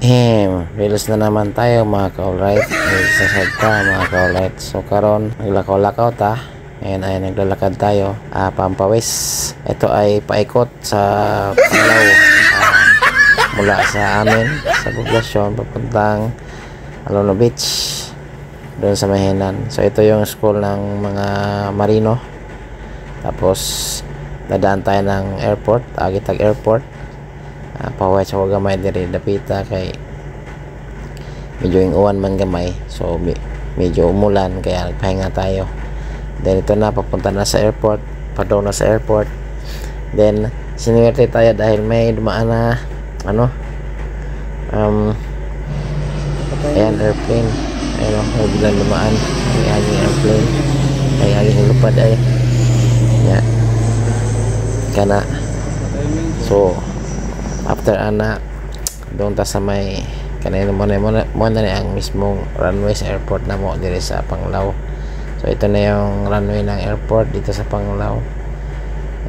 Bilis na naman tayo mga ka-alright. Sasad ka mga ka-alright. So karon naglakaw-lakaw ta. Ngayon ay naglalakad tayo pampawis. Ito ay paikot sa Panglao, mula sa amin sa poblasyon papuntang Alono Beach doon sa Mahinan. So ito yung school ng mga marino. Tapos dadaan tayo ng airport, Agitag Airport. Paway sa gamay diri dapita kay medyo uwan man gamay, so medyo umulan kaya nagpahinga tayo. Then ito na, papunta na sa airport, padaw na sa airport. Then sinuwerte tayo dahil may dumaan na ayan, airplane. Ayun, may bilang dumaan, may aging airplane, may aging lupad ay kana. So after ana doon ta sa may kanina mo na ang mismong runway sa airport na mo dire sa Panglao. So ito na yung runway ng airport dito sa Panglao.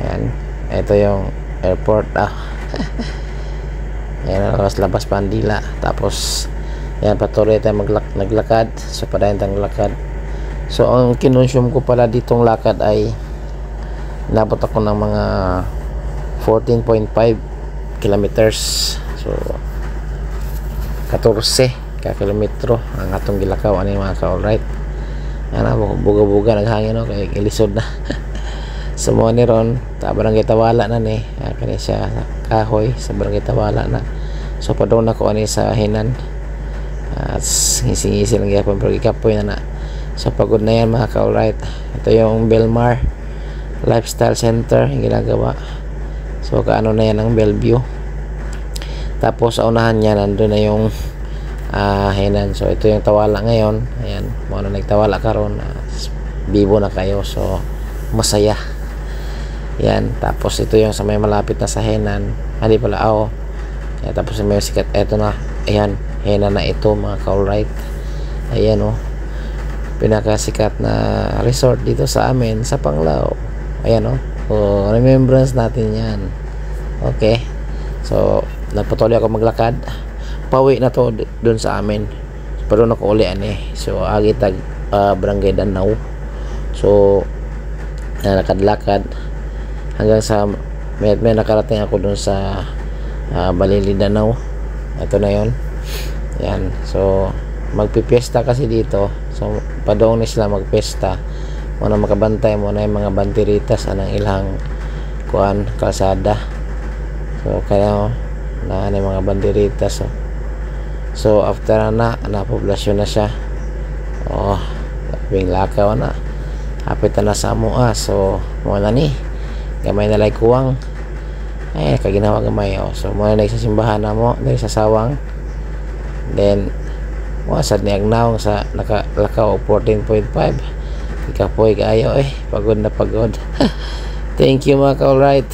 Ayan, ito yung airport. Ayan, labas Pandila. Tapos ayan, patuloy tayo naglakad. So padayon tayong lakad. So ang kinonsume ko pala ditong lakad ay nabot ako ng mga 14.5 kilometers. So 14 ka kilometro ang atong gilakaw ani mga ka-alright. Ano, buga-buga naghangin kay ilisod na. So mo ni ron ta barangay Tawala na ni kani siya kahoy sa barangay Tawala na. So padong na ko ani sa Hinan at ngisi-ngisi lang gyapon pero gikapoy na. So pagod na yan mga ka-alright. Ito yung Belmar Lifestyle Center yung ginagawa. So kaano na yan ang Bellevue. Tapos sa unahan niya nandun na yung Hinan. So ito yung Tawala ngayon. Ayan, mo na nagtawala karon, bibo na kayo. So masaya. Yan, tapos ito yung sa may malapit na sa Hinan. Hindi pala Yan, tapos may sikat ito na. Ayan, Hinan na ito mga ka-alright. Ayan pinakasikat na resort dito sa amin sa Panglao. Ayan remembrance natin yan. Okay, so napatuloy ako maglakad. Pauwi na to dun sa amin, pero ako uli so Agitag Barangay Danau. So lakad-lakad hanggang sa may nakarating ako dun sa Balili Danau. Ito na yon. Yan, so magpipiesta kasi dito. So padong ni sila magpiesta. Muna makabantay mo na yung mga banderitas anang ilang kuan kalsada. So kaya na yung mga banderitas. So after na poblasyon na siya. Labing lakaw na. Hapit na sa mua. So muna ni gamay na lay kuwang. Ay kaginawa gamay. So muna na sa simbahan na mo dahil sa Sawang. Then wasad ni agnaong sa nakalakaw 14.5. Ikapoy kayo pagod na pagod. Thank you mga ka-alright.